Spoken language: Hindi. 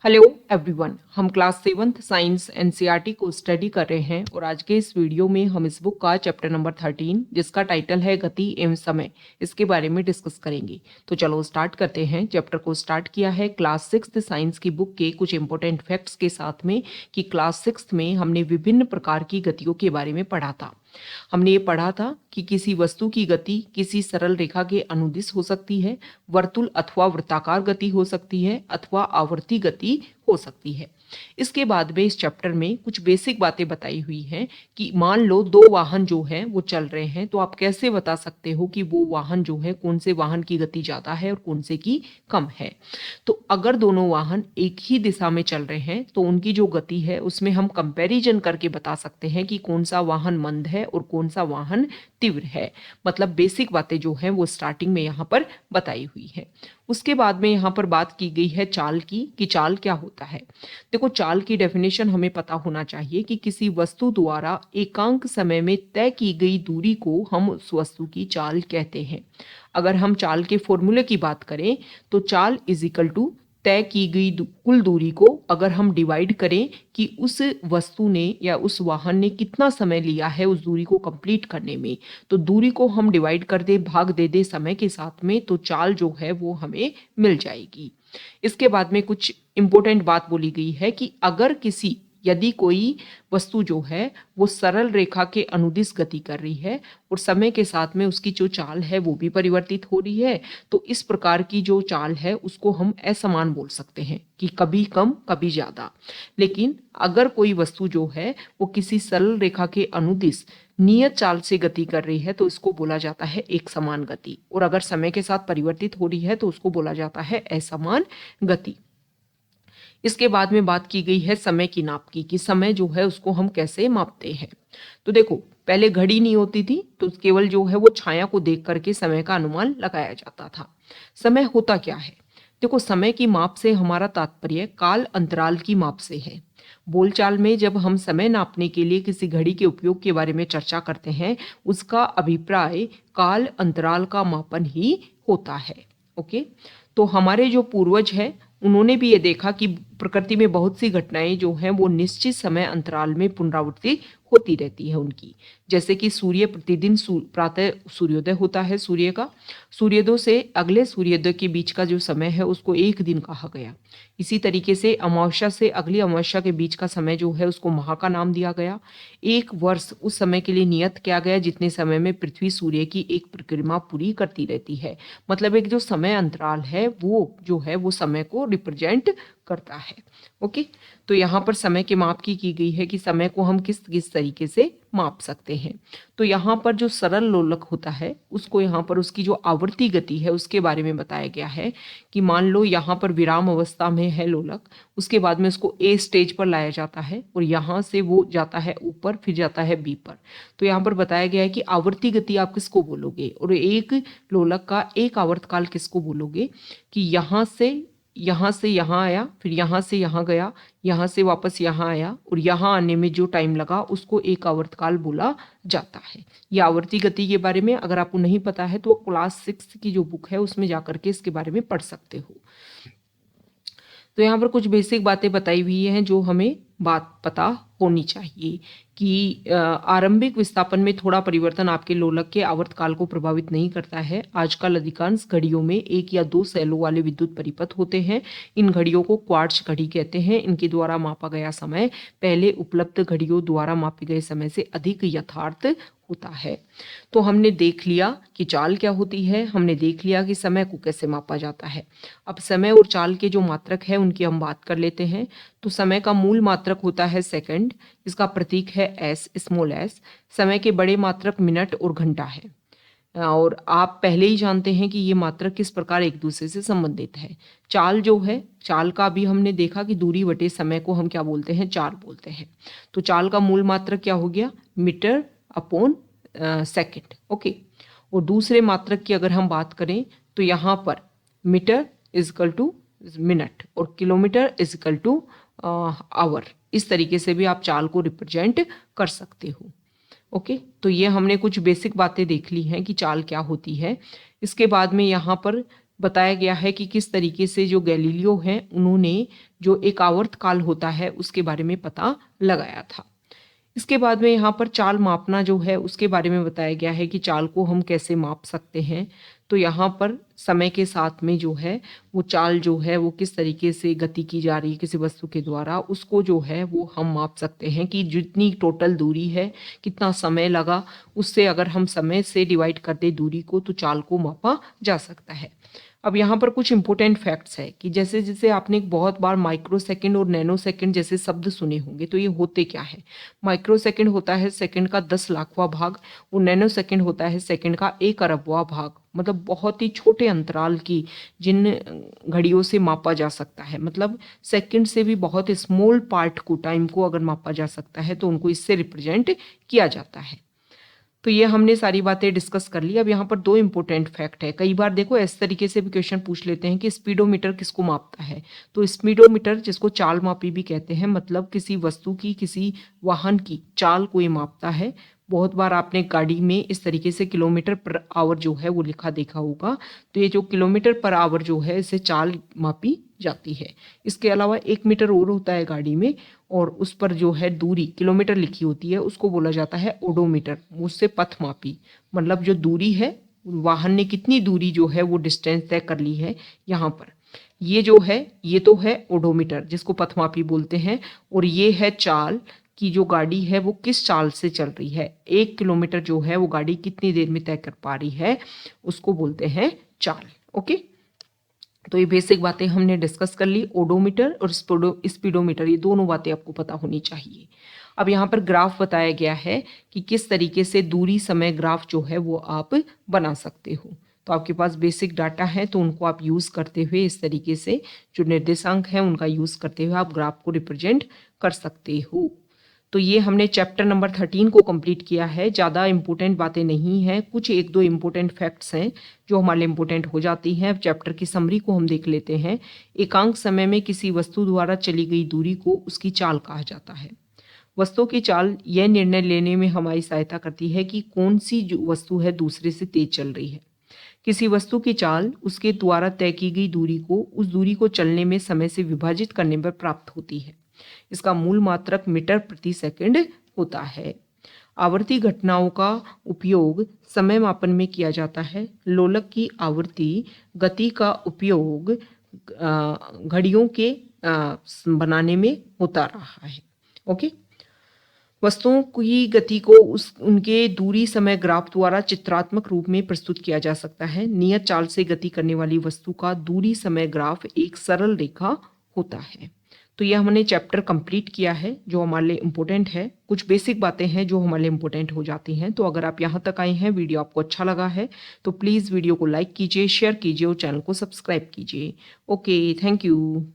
हेलो एवरीवन, हम क्लास 7th साइंस एनसीईआरटी को स्टडी कर रहे हैं और आज के इस वीडियो में हम इस बुक का चैप्टर नंबर 13 जिसका टाइटल है गति एवं समय, इसके बारे में डिस्कस करेंगे। तो चलो स्टार्ट करते हैं। चैप्टर को स्टार्ट किया है क्लास 6th साइंस की बुक के कुछ इंपॉर्टेंट फैक्ट्स के साथ में कि क्लास 6th में हमने विभिन्न प्रकार की गतियों के बारे में पढ़ा था। हमने ये पढ़ा था कि किसी वस्तु की गति किसी सरल रेखा के अनुदिश हो सकती है, वर्तुल अथवा वृत्ताकार गति हो सकती है अथवा आवर्ती गति हो सकती है। इसके बाद में इस चैप्टर में कुछ बेसिक बातें बताई हुई हैं कि मान लो दो वाहन जो हैं वो चल रहे हैं, तो आप कैसे बता सकते हो कि वो वाहन जो है कौन से वाहन की गति ज़्यादा है और कौन से की कम है। तो अगर दोनों वाहन एक ही दिशा में चल रहे हैं तो उनकी जो गति है उसमें हम कंपैरिजन करके बता सकते हैं कि कौन सा वाहन मंद है और कौन सा वाहन तीव्र है। मतलब बेसिक बातें जो हैं वो स्टार्टिंग में यहाँ पर बताई हुई है। उसके बाद में यहाँ पर बात की गई है चाल की, कि चाल क्या होता है। देखो, चाल की डेफिनेशन हमें पता होना चाहिए कि किसी वस्तु द्वारा एकांक समय में तय की गई दूरी को हम उस वस्तु की चाल कहते हैं। अगर हम चाल के फॉर्मूले की बात करें तो चाल इज इक्वल टू तय की गई कुल दूरी को अगर हम डिवाइड करें कि उस वस्तु ने या उस वाहन ने कितना समय लिया है उस दूरी को कंप्लीट करने में, तो दूरी को हम डिवाइड कर दे, भाग दे दे समय के साथ में, तो चाल जो है वो हमें मिल जाएगी। इसके बाद में कुछ इंपॉर्टेंट बात बोली गई है कि अगर यदि कोई वस्तु जो है वो सरल रेखा के अनुदिश गति कर रही है और समय के साथ में उसकी जो चाल है वो भी परिवर्तित हो रही है, तो इस प्रकार की जो चाल है उसको हम असमान बोल सकते हैं कि कभी कम कभी ज्यादा। लेकिन अगर कोई वस्तु जो है वो किसी सरल रेखा के अनुदिश नियत चाल से गति कर रही है तो इसको बोला जाता है एक समान गति, और अगर समय के साथ परिवर्तित हो रही है तो उसको बोला जाता है असमान गति। इसके बाद में बात की गई है समय की नाप की, कि समय जो है उसको हम कैसे मापते हैं। तो देखो, पहले घड़ी नहीं होती थी तो केवल जो है वो छाया को देख करके समय का अनुमान लगाया जाता था। समय होता क्या है? देखो, समय की माप से हमारा तात्पर्य काल अंतराल की माप से है। बोलचाल में जब हम समय नापने के लिए किसी घड़ी के उपयोग के बारे में चर्चा करते हैं, उसका अभिप्राय काल अंतराल का मापन ही होता है। ओके, तो हमारे जो पूर्वज हैं उन्होंने भी ये देखा कि प्रकृति में बहुत सी घटनाएं जो हैं वो निश्चित समय अंतराल में पुनरावृत्ति होती रहती है उनकी। जैसे कि सूर्य प्रतिदिन प्रातः सूर्योदय होता है सूर्य का, सूर्योदय से अगले सूर्योदय के बीच का जो समय है उसको एक दिन कहा गया। इसी तरीके से अमावस्या से अगली अमावस्या के बीच का समय जो है उसको माह का नाम दिया गया। एक वर्ष उस समय के लिए नियत किया गया जितने समय में पृथ्वी सूर्य की एक परिक्रमा पूरी करती रहती है। मतलब एक जो समय अंतराल है वो जो है वो समय को रिप्रेजेंट करता है। ओके, तो यहाँ पर समय के माप की गई है कि समय को हम किस किस तरीके से माप सकते हैं। तो यहाँ पर जो सरल लोलक होता है उसको यहाँ पर उसकी जो आवर्ती गति है उसके बारे में बताया गया है कि मान लो यहाँ पर विराम अवस्था में है लोलक, उसके बाद में उसको ए स्टेज पर लाया जाता है और यहाँ से वो जाता है ऊपर, फिर जाता है बी पर। तो यहाँ पर बताया गया है कि आवर्ती गति आप किसको बोलोगे और एक लोलक का एक आवर्तकाल किसको बोलोगे, कि यहाँ से यहाँ आया, फिर यहाँ से यहाँ गया, यहाँ से वापस यहाँ आया और यहाँ आने में जो टाइम लगा उसको एक आवर्तकाल बोला जाता है। ये आवर्ती गति के बारे में अगर आपको नहीं पता है तो क्लास 6 की जो बुक है उसमें जाकर के इसके बारे में पढ़ सकते हो। तो यहाँ पर कुछ बेसिक बातें बताई हुई हैं जो हमें बात पता होनी चाहिए कि आरंभिक विस्थापन में थोड़ा परिवर्तन आपके लोलक के आवर्तकाल को प्रभावित नहीं करता है। आजकल अधिकांश घड़ियों में एक या दो सेलों वाले विद्युत परिपथ होते हैं। इन घड़ियों को क्वार्ट्ज घड़ी कहते हैं। इनके द्वारा मापा गया समय पहले उपलब्ध घड़ियों द्वारा मापे गए समय से अधिक यथार्थ होता है। तो हमने देख लिया कि चाल क्या होती है, हमने देख लिया कि समय को कैसे मापा जाता है। अब समय और चाल के जो मात्रक है उनकी हम बात कर लेते हैं। तो समय का मूल मात्रक होता है सेकंड, इसका प्रतीक है एस, स्मॉल एस। समय के बड़े मात्रक मिनट और घंटा है, और आप पहले ही जानते हैं कि ये मात्रक किस प्रकार एक दूसरे से संबंधित है। चाल जो है, चाल का भी हमने देखा कि दूरी बटे समय को हम क्या बोलते हैं, चाल बोलते हैं। तो चाल का मूल मात्रक क्या हो गया, मीटर अपॉन सेकेंड। ओके, और दूसरे मात्रक की अगर हम बात करें तो यहाँ पर मीटर इजकल टू मिनट और किलोमीटर इजकल टू आवर, इस तरीके से भी आप चाल को रिप्रेजेंट कर सकते हो। ओके, तो ये हमने कुछ बेसिक बातें देख ली हैं कि चाल क्या होती है। इसके बाद में यहाँ पर बताया गया है कि किस तरीके से जो गैलीलियो हैं उन्होंने जो एक आवर्त काल होता है उसके बारे में पता लगाया था। इसके बाद में यहाँ पर चाल मापना जो है उसके बारे में बताया गया है कि चाल को हम कैसे माप सकते हैं। तो यहाँ पर समय के साथ में जो है वो चाल जो है वो किस तरीके से गति की जा रही है किसी वस्तु के द्वारा, उसको जो है वो हम माप सकते हैं कि जितनी टोटल दूरी है, कितना समय लगा, उससे अगर हम समय से डिवाइड कर दें दूरी को तो चाल को मापा जा सकता है। अब यहाँ पर कुछ इंपॉर्टेंट फैक्ट्स है कि जैसे जैसे आपने बहुत बार माइक्रो सेकंड और नैनो सेकंड जैसे शब्द सुने होंगे, तो ये होते क्या है। माइक्रो सेकंड होता है सेकंड का 10 लाखवां भाग और नैनो सेकंड होता है सेकंड का 1 अरबवां भाग। मतलब बहुत ही छोटे अंतराल की जिन घड़ियों से मापा जा सकता है, मतलब सेकंड से भी बहुत स्मॉल पार्ट को, टाइम को अगर मापा जा सकता है तो उनको इससे रिप्रेजेंट किया जाता है। तो ये हमने सारी बातें डिस्कस कर ली। अब यहाँ पर दो इंपॉर्टेंट फैक्ट है। कई बार देखो इस तरीके से भी क्वेश्चन पूछ लेते हैं कि स्पीडोमीटर किसको मापता है। तो स्पीडोमीटर, जिसको चाल मापी भी कहते हैं, मतलब किसी वस्तु की, किसी वाहन की चाल को ये मापता है। बहुत बार आपने गाड़ी में इस तरीके से किलोमीटर पर आवर जो है वो लिखा देखा होगा। तो ये जो किलोमीटर पर आवर जो है इसे चाल मापी जाती है। इसके अलावा 1 मीटर और होता है गाड़ी में, और उस पर जो है दूरी किलोमीटर लिखी होती है उसको बोला जाता है ओडोमीटर। उससे पथ मापी, मतलब जो दूरी है, वाहन ने कितनी दूरी जो है वो डिस्टेंस तय कर ली है यहाँ पर, ये जो है ये तो है ओडोमीटर जिसको पथमापी बोलते हैं। और ये है चाल कि जो गाड़ी है वो किस चाल से चल रही है, 1 किलोमीटर जो है वो गाड़ी कितनी देर में तय कर पा रही है, उसको बोलते हैं चाल। ओके, तो ये बेसिक बातें हमने डिस्कस कर ली। ओडोमीटर और स्पीडोमीटर, ये दोनों बातें आपको पता होनी चाहिए। अब यहाँ पर ग्राफ बताया गया है कि किस तरीके से दूरी समय ग्राफ जो है वो आप बना सकते हो। तो आपके पास बेसिक डाटा है तो उनको आप यूज़ करते हुए इस तरीके से जो निर्देशांक हैं उनका यूज़ करते हुए आप ग्राफ को रिप्रेजेंट कर सकते हो। तो ये हमने चैप्टर नंबर 13 को कंप्लीट किया है। ज़्यादा इंपॉर्टेंट बातें नहीं हैं, कुछ एक दो इंपॉर्टेंट फैक्ट्स हैं जो हमारे लिए इंपॉर्टेंट हो जाती हैं। अब चैप्टर की समरी को हम देख लेते हैं। एकांक समय में किसी वस्तु द्वारा चली गई दूरी को उसकी चाल कहा जाता है। वस्तु की चाल यह निर्णय लेने में हमारी सहायता करती है कि कौन सी जो वस्तु है दूसरे से तेज चल रही है। किसी वस्तु की चाल उसके द्वारा तय की गई दूरी को उस दूरी को चलने में समय से विभाजित करने पर प्राप्त होती है। इसका मूल मात्रक मीटर प्रति सेकंड होता है। आवर्ती घटनाओं का उपयोग समय मापन में किया जाता है। लोलक की आवर्ती गति का उपयोग घड़ियों के बनाने में होता रहा है। ओके, वस्तुओं की गति को उनके दूरी समय ग्राफ द्वारा चित्रात्मक रूप में प्रस्तुत किया जा सकता है। नियत चाल से गति करने वाली वस्तु का दूरी समय ग्राफ एक सरल रेखा होता है। तो यह हमने चैप्टर कंप्लीट किया है जो हमारे लिए इम्पोर्टेंट है। कुछ बेसिक बातें हैं जो हमारे लिए इम्पोर्टेंट हो जाती हैं। तो अगर आप यहाँ तक आए हैं, वीडियो आपको अच्छा लगा है तो प्लीज़ वीडियो को लाइक कीजिए, शेयर कीजिए और चैनल को सब्सक्राइब कीजिए। Okay, thank you.